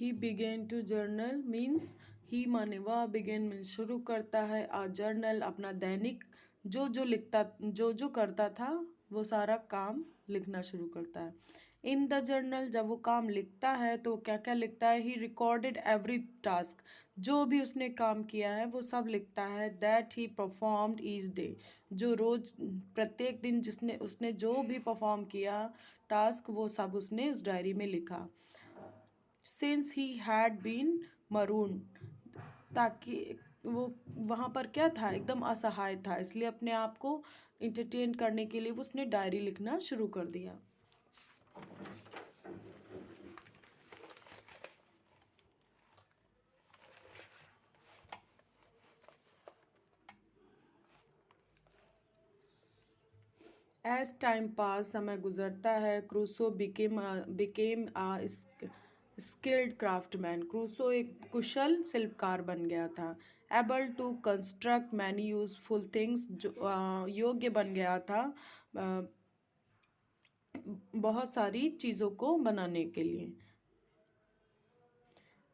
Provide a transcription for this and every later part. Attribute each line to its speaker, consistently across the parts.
Speaker 1: He began to journal means he माने वह, begin means शुरू करता है, आ जर्नल अपना दैनिक जो करता था वो सारा काम लिखना शुरू करता है। इन द जर्नल जब वो काम लिखता है तो क्या क्या लिखता है, ही रिकॉर्डेड एवरी टास्क, जो भी उसने काम किया है वो सब लिखता है, that he performed each day, जो रोज प्रत्येक दिन जिसने उसने जो भी परफॉर्म किया टास्क वो सब उसने उस डायरी में लिखा। Since he had been maroon, ताकि वो वहाँ पर क्या था, एकदम असहाय था, इसलिए अपने आप को इंटरटेन करने के लिए वो उसने डायरी लिखना शुरू कर दिया। एज टाइम पास, समय गुजरता है, Crusoe became skilled craftsman, Crusoe एक कुशल शिल्पकार बन गया था। Able to construct many useful things, जो योग्य बन गया था बहुत सारी चीज़ों को बनाने के लिए।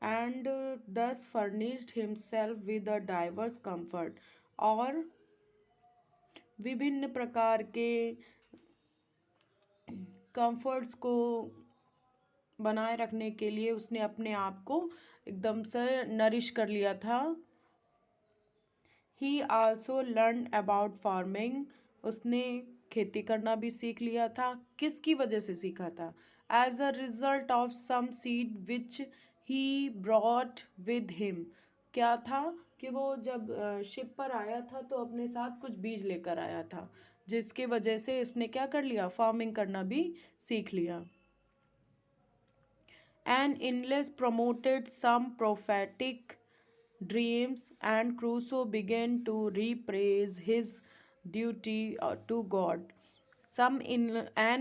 Speaker 1: एंड दस furnished himself with a diverse comfort, और विभिन्न प्रकार के कंफर्ट्स को बनाए रखने के लिए उसने अपने आप को एकदम से नरिश कर लिया था। ही आल्सो लर्न अबाउट फार्मिंग, उसने खेती करना भी सीख लिया था। किसकी वजह से सीखा था, as a result of some seed which he brought with him, क्या था कि वो जब शिप पर आया था तो अपने साथ कुछ बीज लेकर आया था, जिसके वजह से इसने क्या कर लिया, फार्मिंग करना भी सीख लिया। And Inles promoted some prophetic dreams, and Crusoe began to rephrase his duty to God. An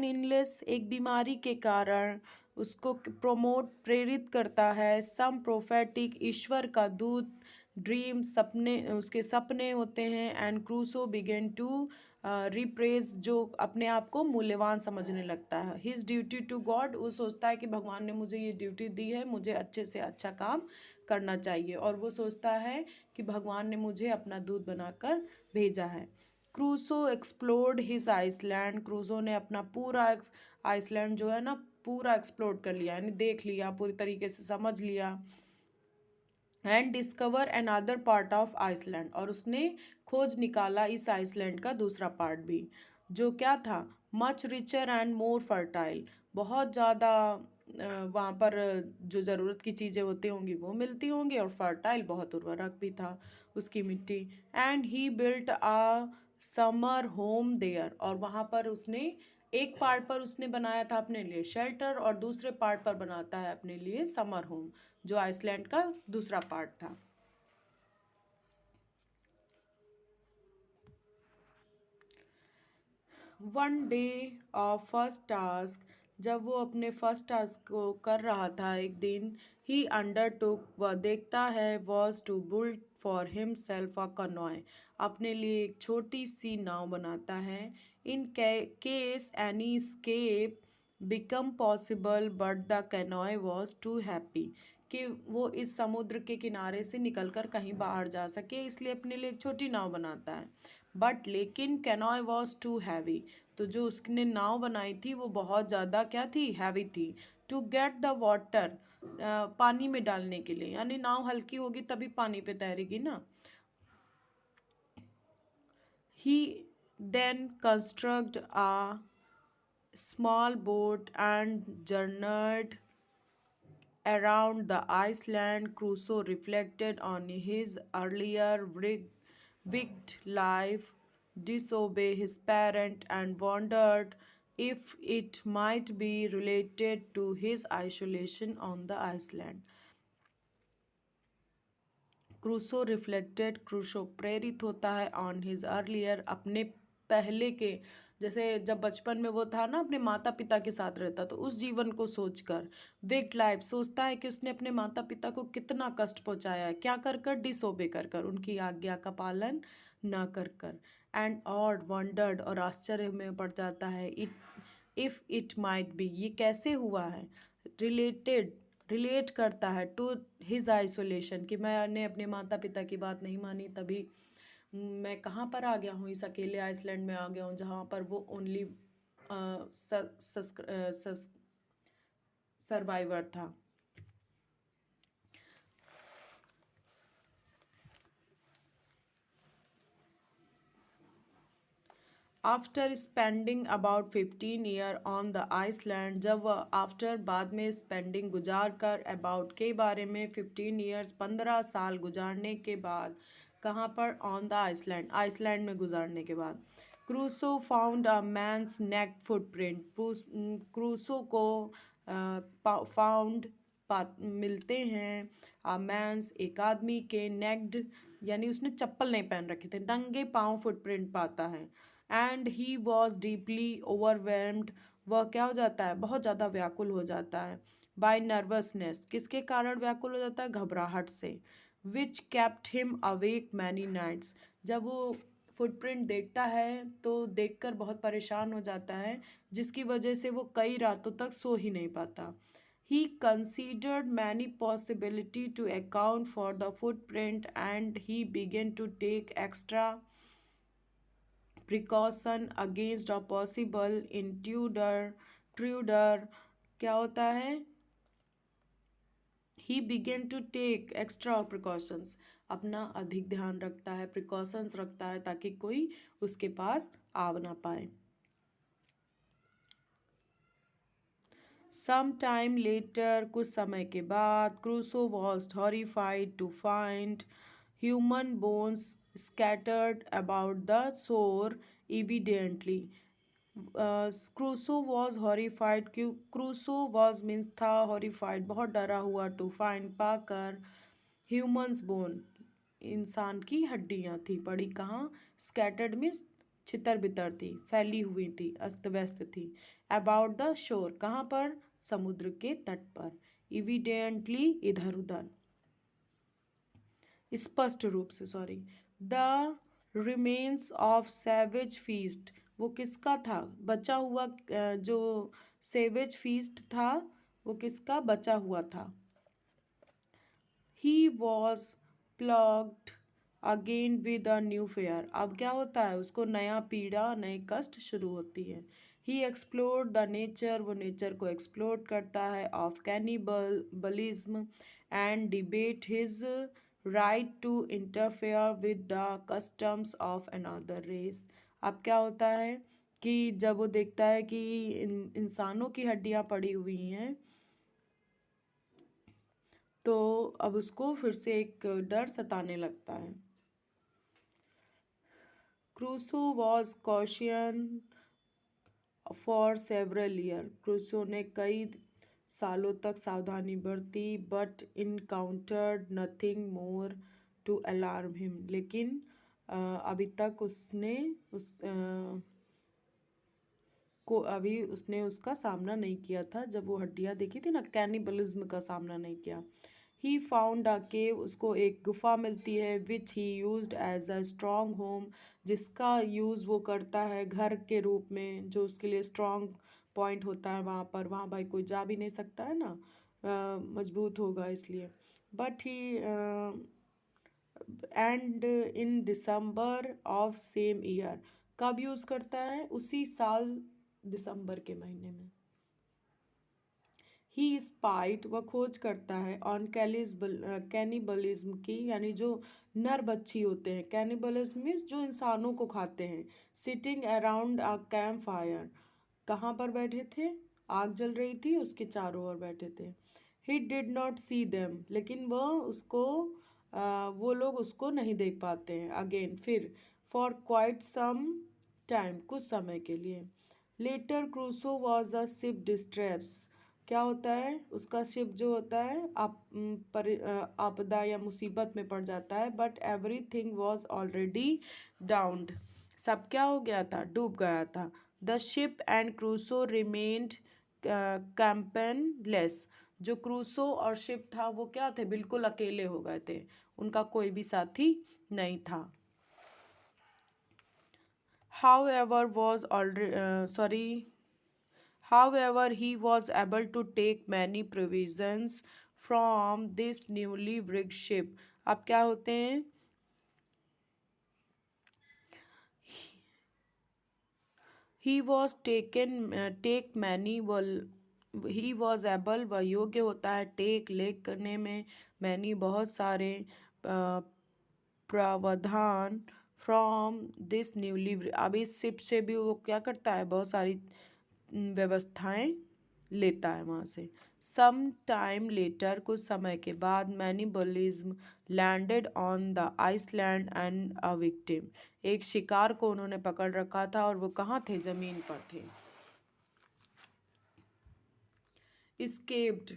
Speaker 1: illness एक बीमारी के कारण उसको प्रेरित करता है, सम प्रोफेटिक ईश्वर का दूत, ड्रीम सपने, उसके सपने होते हैं, एंड क्रूसो बिगेन टू रिप्रेज, जो अपने आप को मूल्यवान समझने लगता है। हिज ड्यूटी टू गॉड, वो सोचता है कि भगवान ने मुझे ये ड्यूटी दी है, मुझे अच्छे से अच्छा काम करना चाहिए, और वो सोचता है कि भगवान ने मुझे अपना दूत बनाकर भेजा है। Crusoe explored his island, Crusoe ने अपना पूरा आइसलैंड जो है ना पूरा एक्सप्लोर कर लिया, यानी देख लिया, पूरी तरीके से समझ लिया। And discover another part of island, और उसने खोज निकाला इस आइसलैंड का दूसरा पार्ट भी, जो क्या था, much richer and more fertile, बहुत ज़्यादा वहाँ पर जो ज़रूरत की चीज़ें होती होंगी वो मिलती होंगी, और फर्टाइल बहुत उर्वरक भी था उसकी मिट्टी। And he built a summer home there, और वहाँ पर उसने एक पार्ट पर उसने बनाया था अपने लिए शेल्टर, और दूसरे पार्ट पर बनाता है अपने लिए समर होम, जो आइसलैंड का दूसरा पार्ट था। One day of first task, जब वो अपने फर्स्ट टास्क को कर रहा था एक दिन, ही अंडरटुक, वह देखता है, was to build for himself a canoe, अपने लिए एक छोटी सी नाव बनाता है। In case any escape become possible but the canoe was too heavy, कि वो इस समुद्र के किनारे से निकलकर कहीं बाहर जा सके, इसलिए अपने लिए एक छोटी नाव बनाता है। बट लेकिन कैनॉय वॉज टू हैवी, तो जो उसने नाव बनाई थी वो बहुत ज़्यादा क्या थी, हैवी थी। टू गेट द वाटर, पानी में डालने के लिए, यानी नाव हल्की होगी तभी पानी पे तैरेगी ना। He then construct a small boat and journeyed around the island. Crusoe reflected on his earlier wicked life, disobeyed his parent, and wondered if it might be related to his isolation on the island. Crusoe reflected, Crusoe प्रेरित होता है on his earlier, अपने पहले के, जैसे जब बचपन में वो था ना अपने माता पिता के साथ रहता, तो उस जीवन को सोचकर, विक्ड लाइफ, सोचता है कि उसने अपने माता पिता को कितना कष्ट पहुंचाया है, क्या कर कर, डिसोबे कर कर, उनकी आज्ञा का पालन ना कर कर। एंड ऑड वंडर्ड, और आश्चर्य में पड़ जाता है, it if it might be, ये कैसे हुआ है, रिलेटेड रिलेट करता है टू हिज आइसोलेशन, कि मैंने अपने माता पिता की बात नहीं मानी, तभी मैं कहाँ पर आ गया हूँ, इस अकेले आइसलैंड में आ गया हूँ जहाँ पर वो ओनली सर्वाइवर था। After spending about 15 year on the island, जब वह आफ्टर बाद में स्पेंडिंग गुजार कर, अबाउट के बारे में, 15 ईयर्स 15 साल गुजारने के बाद, कहाँ पर, ऑन द आइसलैंड आइसलैंड में गुजारने के बाद, Crusoe found a man's neck footprint, Crusoe को फाउंड मिलते हैं अ मैंस एक आदमी के नेक्ड, यानी उसने चप्पल नहीं पहन रखे थे, नंगे पाँव फुटप्रिंट पाता है। And he was deeply overwhelmed, वह क्या हो जाता है, बहुत ज़्यादा व्याकुल हो जाता है। बाय नर्वसनेस, किसके कारण व्याकुल हो जाता है, घबराहट से। Which kept him awake many nights, जब वो फुटप्रिंट देखता है तो देखकर बहुत परेशान हो जाता है, जिसकी वजह से वो कई रातों तक सो ही नहीं पाता। He considered many possibilities to account for the footprint, and he began to take extra precaution against a possible intruder। क्या होता है, he began to take extra precautions, अपना अधिक ध्यान रखता है, प्रिकॉशंस रखता है, ताकि कोई उसके पास आ ना पाए। सम टाइम लेटर, कुछ समय के बाद, Crusoe was horrified to find human bones scattered about the shore evidently। Crusoe was horrified, क्यों, क्रूसो वॉज मीन्स था, हॉरिफाइड बहुत डरा हुआ, टू फाइंड पाकर, ह्यूमंस बोन इंसान की हड्डियां थी, पड़ी कहाँ, स्कैटर्ड मीन्स छितर बितर थी, फैली हुई थी, अस्त व्यस्त थी। अबाउट द शोर, कहाँ पर, समुद्र के तट पर। इविडेंटली, इधर उधर, स्पष्ट रूप से, sorry. The remains of savage feast, वो किसका था, बचा हुआ, जो सेवेज फीस्ट था वो किसका बचा हुआ था। He was plagued again with a new fear, अब क्या होता है, उसको नया पीड़ा, नए कष्ट शुरू होती है। ही एक्सप्लोर्ड द नेचर, वो नेचर को एक्सप्लोर करता है, of cannibalism, and debate his right to interfere with the customs of another race. अब क्या होता है कि जब वो देखता है कि इंसानों की हड्डियां पड़ी हुई हैं, तो अब उसको फिर से एक डर सताने लगता है। क्रूसो वॉज कॉशियन फॉर सेवरल ईयर, क्रूसो ने कई सालों तक सावधानी बरती, but encountered nothing more to alarm him, लेकिन अभी तक उसने अभी उसने उसका सामना नहीं किया था, जब वो हड्डियां देखी थी ना, कैनिबलिज्म का सामना नहीं किया। ही फाउंड अ केव, उसको एक गुफा मिलती है, which he used as a strong home, जिसका यूज़ वो करता है घर के रूप में, जो उसके लिए स्ट्रॉन्ग पॉइंट होता है वहाँ पर, वहाँ भाई कोई जा भी नहीं सकता है ना, मजबूत होगा इसलिए। But he and in December of same year, कब यूज़ करता है, उसी साल दिसंबर के महीने में। ही स्पाइट, वह खोज करता है, ऑन कैनिबलिज्म की, यानी जो नर बच्ची होते हैं, कैनिबलिज्म मीन्स जो इंसानों को खाते हैं। Sitting around a camp fire, कहाँ पर बैठे थे, आग जल रही थी, उसके चारों ओर बैठे थे। He did not see them, लेकिन वो लोग उसको नहीं देख पाते हैं, अगेन फिर, फॉर क्वाइट सम टाइम, कुछ समय के लिए। Later Crusoe was a ship distress, क्या होता है, उसका शिप जो होता है आपदा या मुसीबत में पड़ जाता है, but everything was already drowned, सब क्या हो गया था, डूब गया था। The ship and Crusoe remained companionless, जो क्रूसो और शिप था वो क्या थे, बिल्कुल अकेले हो गए थे, उनका कोई भी साथी नहीं था। However was already sorry However, he was able to take many provisions from this newly rigged ship. अब क्या होते हैं? ही वॉज टेक मैनी वल ही वॉज एबल, वह योग्य होता है, टेक लेक करने में, मैनी बहुत सारे, प्रावधान, फ्रॉम दिस न्यूली, अब इस शिप से भी वो क्या करता है, बहुत सारी व्यवस्थाएं लेता है वहाँ से। सम टाइम लेटर, कुछ समय के बाद, cannibalism landed on the island and a victim, एक शिकार को उन्होंने पकड़ रखा था और वो कहाँ थे? जमीन पर थे। इस्केप्ड,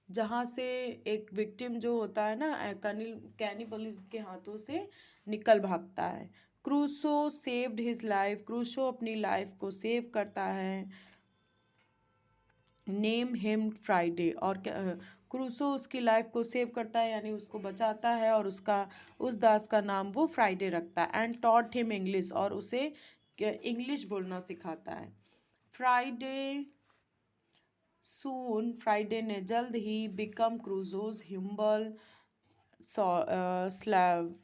Speaker 1: जहाँ से एक विक्टिम जो होता है ना, कैनिबलिज्म के हाथों से निकल भागता है। Crusoe saved his life, Crusoe अपनी लाइफ को सेव करता है। नेम हिम फ्राइडे, और क्रूसो उसकी लाइफ को सेव करता है यानी उसको बचाता है, और उसका उस दास का नाम वो फ्राइडे रखता है। एंड टॉट हिम इंग्लिश, और उसे इंग्लिश बोलना सिखाता है। फ्राइडे सून, फ्राइडे ने जल्द ही बिकम क्रूजोज हिम्बल स्लैव,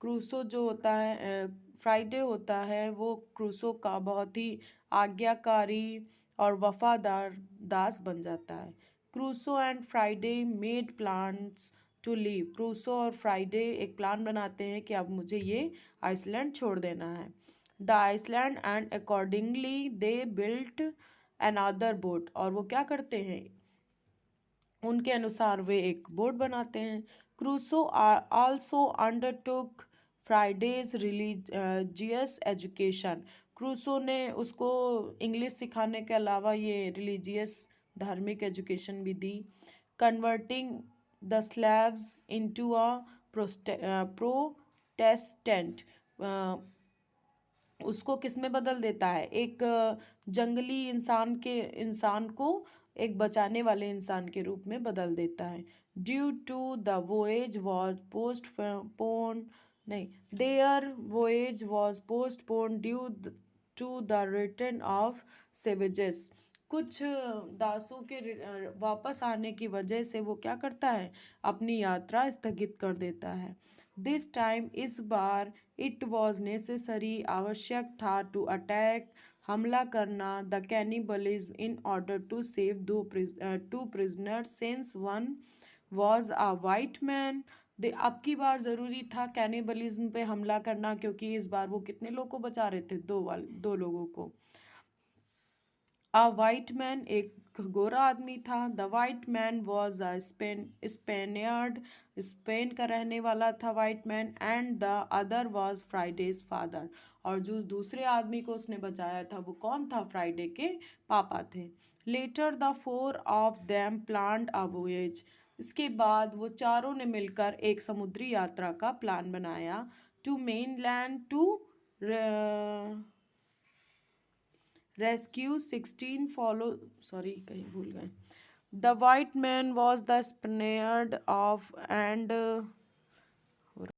Speaker 1: क्रूसो जो होता है, फ्राइडे होता है, वो क्रूसो का बहुत ही आज्ञाकारी और वफादार दास बन जाता है। Crusoe and Friday made plans to leave, Crusoe और फ्राइडे एक प्लान बनाते हैं कि अब मुझे ये आइसलैंड छोड़ देना है। The island and accordingly they built another boat, और वो क्या करते हैं, उनके अनुसार वे एक बोर्ड बनाते हैं। Crusoe also undertook Fridays religious education, Crusoe ने उसको इंग्लिश सिखाने के अलावा ये रिलीजियस धार्मिक एजुकेशन भी दी। Converting the slaves into a protestant, उसको किस में बदल देता है, एक जंगली इंसान को एक बचाने वाले इंसान के रूप में बदल देता है। Due to the voyage was postpone, नहीं, their voyage was postpone due to the return of savages, कुछ दासों के वापस आने की वजह से वो क्या करता है, अपनी यात्रा स्थगित कर देता है। दिस टाइम, इस बार, इट वॉज नेसेसरी, आवश्यक था, टू अटैक, हमला करना, the cannibalism in order to save two prisoners since one was a white man, they अब की बार ज़रूरी था कैनिबलिज्म पे हमला करना, क्योंकि इस बार वो कितने लोग को बचा रहे थे? दो लोगों को। अ वाइट मैन, एक गोरा आदमी था। The white man was a स्पेनियर्ड, Spain का रहने वाला था white man. And the other was Fridays father, और जो दूसरे आदमी को उसने बचाया था वो कौन था? फ्राइडे के पापा थे। Later the four of them planned a voyage, इसके बाद वो चारों ने मिलकर एक समुद्री यात्रा का प्लान बनाया। To mainland to rescue 16 fellow, sorry कहीं भूल गए। The white man was the Spaniard of and